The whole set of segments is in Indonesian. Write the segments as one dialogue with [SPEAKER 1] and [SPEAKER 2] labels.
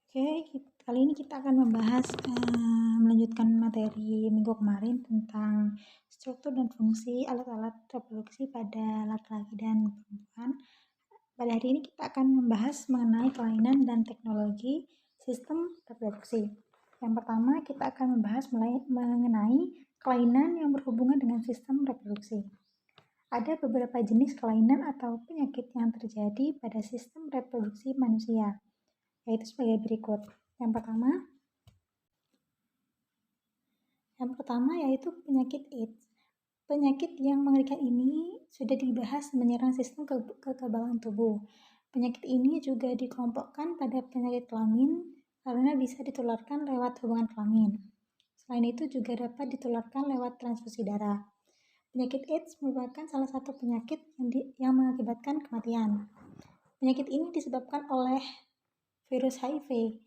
[SPEAKER 1] Oke, kali ini kita akan membahas melanjutkan materi minggu kemarin tentang struktur dan fungsi alat-alat reproduksi pada laki-laki dan perempuan. Pada hari ini kita akan membahas mengenai kelainan dan teknologi sistem reproduksi. Yang pertama, kita akan membahas mengenai kelainan yang berhubungan dengan sistem reproduksi. Ada beberapa jenis kelainan atau penyakit yang terjadi pada sistem reproduksi manusia, yaitu sebagai berikut. Yang pertama yaitu penyakit AIDS. Penyakit yang mengerikan ini sudah dibahas menyerang sistem kekebalan tubuh. Penyakit ini juga dikelompokkan pada penyakit kelamin karena bisa ditularkan lewat hubungan kelamin. Selain itu juga dapat ditularkan lewat transfusi darah. Penyakit AIDS merupakan salah satu penyakit yang mengakibatkan kematian. Penyakit ini disebabkan oleh virus HIV.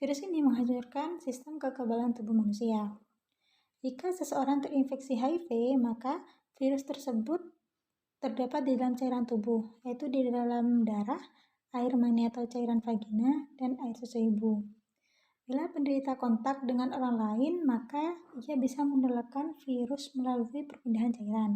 [SPEAKER 1] Virus ini menghancurkan sistem kekebalan tubuh manusia. Jika seseorang terinfeksi HIV, maka virus tersebut terdapat di dalam cairan tubuh, yaitu di dalam darah, air mani atau cairan vagina, dan air susu ibu. Bila penderita kontak dengan orang lain, maka ia bisa menularkan virus melalui perpindahan cairan.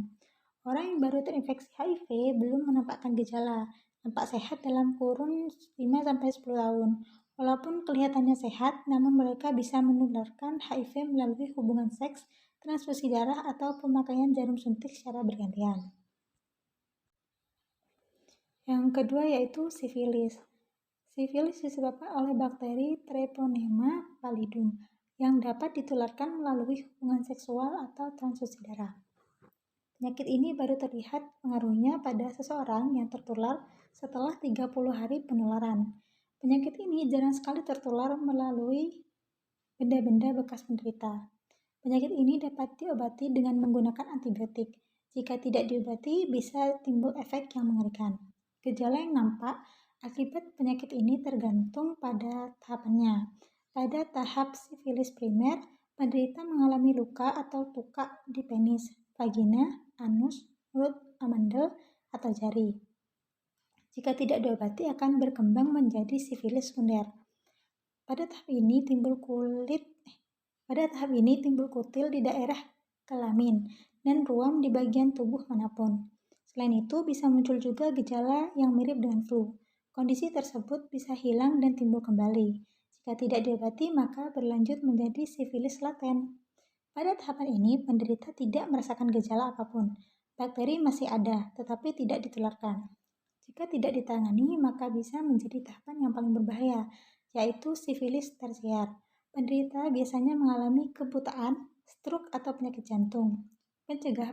[SPEAKER 1] Orang yang baru terinfeksi HIV belum menampakkan gejala, nampak sehat dalam kurun 5-10 tahun. Walaupun kelihatannya sehat, namun mereka bisa menularkan HIV melalui hubungan seks, transfusi darah, atau pemakaian jarum suntik secara bergantian. Yang kedua yaitu sifilis. Sifilis disebabkan oleh bakteri Treponema pallidum yang dapat ditularkan melalui hubungan seksual atau transfusi darah. Penyakit ini baru terlihat pengaruhnya pada seseorang yang tertular setelah 30 hari penularan. Penyakit ini jarang sekali tertular melalui benda-benda bekas penderita. Penyakit ini dapat diobati dengan menggunakan antibiotik. Jika tidak diobati, bisa timbul efek yang mengerikan. Gejala yang nampak akibat penyakit ini tergantung pada tahapannya. Pada tahap sifilis primer, penderita mengalami luka atau tukak di penis, vagina, anus, mulut, amandel, atau jari. Jika tidak diobati akan berkembang menjadi sifilis sekunder. Pada tahap ini timbul kutil di daerah kelamin dan ruam di bagian tubuh manapun. Selain itu bisa muncul juga gejala yang mirip dengan flu. Kondisi tersebut bisa hilang dan timbul kembali. Jika tidak diobati maka berlanjut menjadi sifilis laten. Pada tahapan ini penderita tidak merasakan gejala apapun. Bakteri masih ada tetapi tidak ditularkan. Jika tidak ditangani, maka bisa menjadi tahapan yang paling berbahaya, yaitu sifilis tersier. Penderita biasanya mengalami kebutaan, stroke, atau penyakit jantung. Pencegah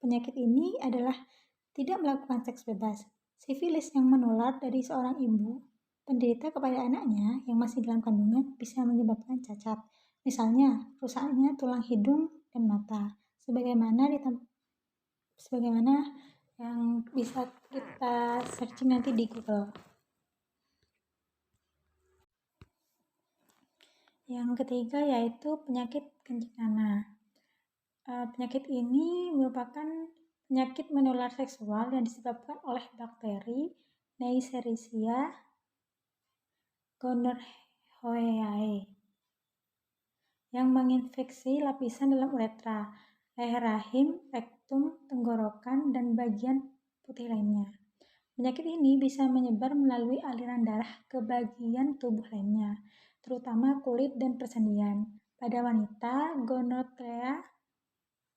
[SPEAKER 1] penyakit ini adalah tidak melakukan seks bebas. Sifilis yang menular dari seorang ibu penderita kepada anaknya yang masih dalam kandungan bisa menyebabkan cacat. Misalnya, rusaknya tulang hidung dan mata, sebagaimana yang bisa kita searching nanti di Google. Yang ketiga yaitu penyakit kencing nanah. Penyakit ini merupakan penyakit menular seksual yang disebabkan oleh bakteri Neisseria gonorrhoeae yang menginfeksi lapisan dalam uretra, leher rahim, rektum, tenggorokan, dan bagian putih lainnya. Penyakit ini bisa menyebar melalui aliran darah ke bagian tubuh lainnya, terutama kulit dan persendian. Pada wanita, gonorrea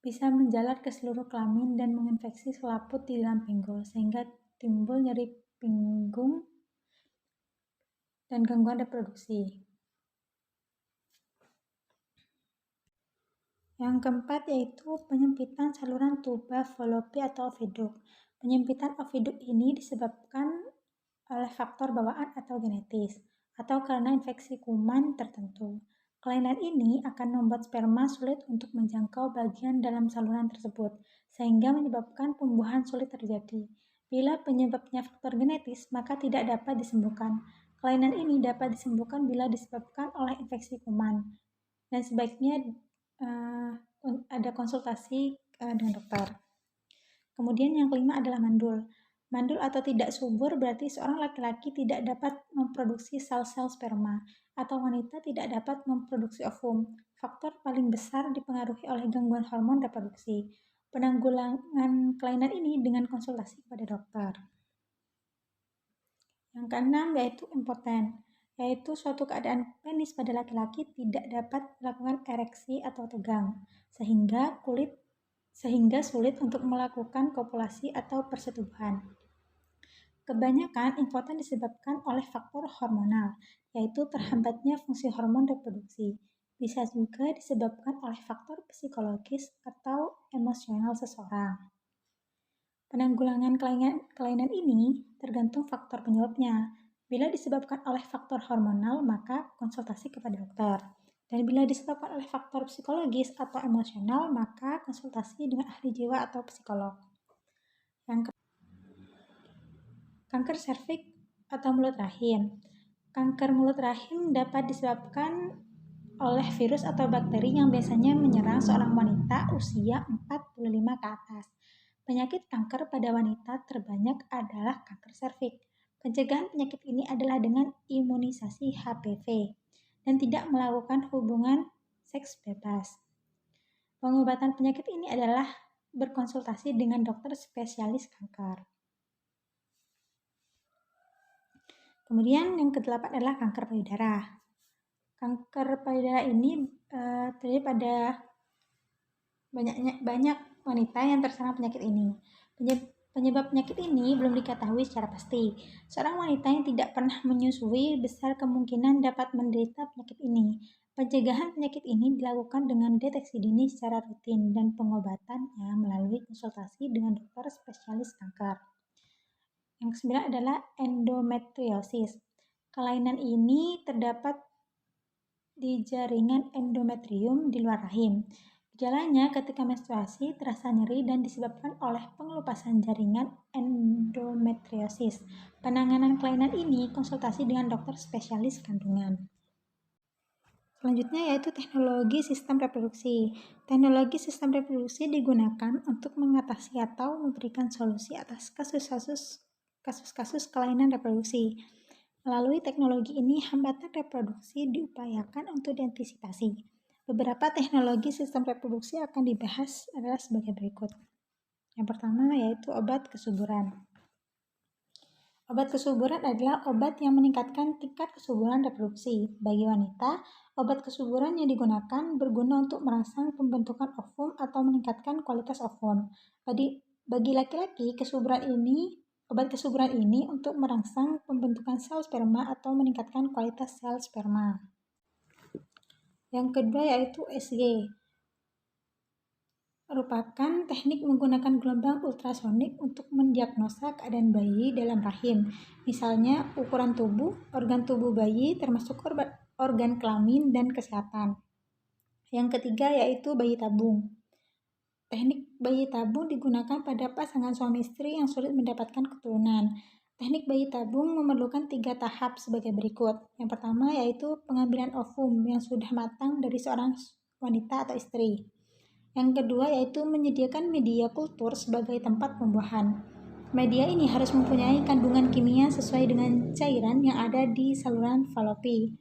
[SPEAKER 1] bisa menjalar ke seluruh kelamin dan menginfeksi selaput di dalam pinggul, sehingga timbul nyeri pinggung dan gangguan reproduksi. Yang keempat yaitu penyempitan saluran tuba Fallopi atau oviduk. Penyempitan oviduk ini disebabkan oleh faktor bawaan atau genetis, atau karena infeksi kuman tertentu. Kelainan ini akan membuat sperma sulit untuk menjangkau bagian dalam saluran tersebut, sehingga menyebabkan pembuahan sulit terjadi. Bila penyebabnya faktor genetis, maka tidak dapat disembuhkan. Kelainan ini dapat disembuhkan bila disebabkan oleh infeksi kuman, dan sebaiknya ada konsultasi dengan dokter. Kemudian yang kelima adalah mandul. Mandul atau tidak subur berarti seorang laki-laki tidak dapat memproduksi sel-sel sperma atau wanita tidak dapat memproduksi ovum. Faktor paling besar dipengaruhi oleh gangguan hormon reproduksi. Penanggulangan kelainan ini dengan konsultasi kepada dokter. Yang keenam yaitu impoten, yaitu suatu keadaan penis pada laki-laki tidak dapat melakukan ereksi atau tegang, sehingga sulit untuk melakukan kopulasi atau persetubuhan. Kebanyakan impoten disebabkan oleh faktor hormonal, yaitu terhambatnya fungsi hormon reproduksi. Bisa juga disebabkan oleh faktor psikologis atau emosional seseorang. Penanggulangan kelainan ini tergantung faktor penyebabnya. Bila disebabkan oleh faktor hormonal, maka konsultasi kepada dokter. Dan bila disebabkan oleh faktor psikologis atau emosional, maka konsultasi dengan ahli jiwa atau psikolog. Yang kanker serviks atau mulut rahim. Kanker mulut rahim dapat disebabkan oleh virus atau bakteri yang biasanya menyerang seorang wanita usia 45 ke atas. Penyakit kanker pada wanita terbanyak adalah kanker serviks. Pencegahan penyakit ini adalah dengan imunisasi HPV dan tidak melakukan hubungan seks bebas. Pengobatan penyakit ini adalah berkonsultasi dengan dokter spesialis kanker. Kemudian yang ke-8 adalah kanker payudara. Kanker payudara ini terjadi pada banyak wanita yang terserang penyakit ini. Penyebab penyakit ini belum diketahui secara pasti. Seorang wanita yang tidak pernah menyusui besar kemungkinan dapat menderita penyakit ini. Pencegahan penyakit ini dilakukan dengan deteksi dini secara rutin dan pengobatannya melalui konsultasi dengan dokter spesialis kanker. Yang ke-9 adalah endometriosis. Kelainan ini terdapat di jaringan endometrium di luar rahim. Gejalanya ketika menstruasi terasa nyeri dan disebabkan oleh pengelupasan jaringan endometriosis. Penanganan kelainan ini konsultasi dengan dokter spesialis kandungan. Selanjutnya yaitu teknologi sistem reproduksi. Teknologi sistem reproduksi digunakan untuk mengatasi atau memberikan solusi atas kasus-kasus kelainan reproduksi. Melalui teknologi ini, hambatan reproduksi diupayakan untuk diantisipasi. Beberapa teknologi sistem reproduksi akan dibahas adalah sebagai berikut. Yang pertama yaitu obat kesuburan. Obat kesuburan adalah obat yang meningkatkan tingkat kesuburan reproduksi. Bagi wanita, obat kesuburan yang digunakan berguna untuk merangsang pembentukan ovum atau meningkatkan kualitas ovum. Bagi laki-laki, obat kesuburan ini untuk merangsang pembentukan sel sperma atau meningkatkan kualitas sel sperma. Yang kedua yaitu USG, merupakan teknik menggunakan gelombang ultrasonik untuk mendiagnosa keadaan bayi dalam rahim, misalnya ukuran tubuh, organ tubuh bayi, termasuk organ kelamin dan kesehatan. Yang ketiga yaitu bayi tabung. Teknik bayi tabung digunakan pada pasangan suami istri yang sulit mendapatkan keturunan. Teknik bayi tabung memerlukan 3 tahap sebagai berikut. Yang pertama yaitu pengambilan ovum yang sudah matang dari seorang wanita atau istri. Yang kedua yaitu menyediakan media kultur sebagai tempat pembuahan. Media ini harus mempunyai kandungan kimia sesuai dengan cairan yang ada di saluran falopi.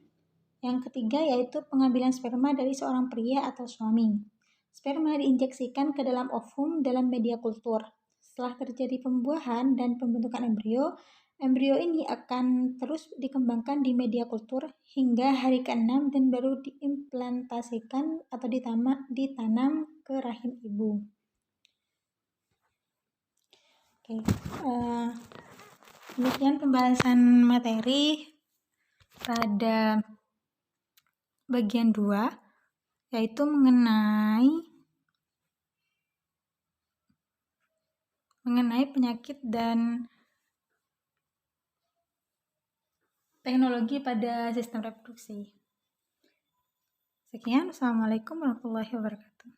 [SPEAKER 1] Yang ketiga yaitu pengambilan sperma dari seorang pria atau suami. Sperma diinjeksikan ke dalam ovum dalam media kultur. Setelah terjadi pembuahan dan pembentukan embrio ini akan terus dikembangkan di media kultur hingga hari ke-6 dan baru diimplantasikan atau ditanam ke rahim ibu. Demikian pembahasan materi pada bagian 2, yaitu mengenai penyakit dan teknologi pada sistem reproduksi. Sekian, Assalamualaikum warahmatullahi wabarakatuh.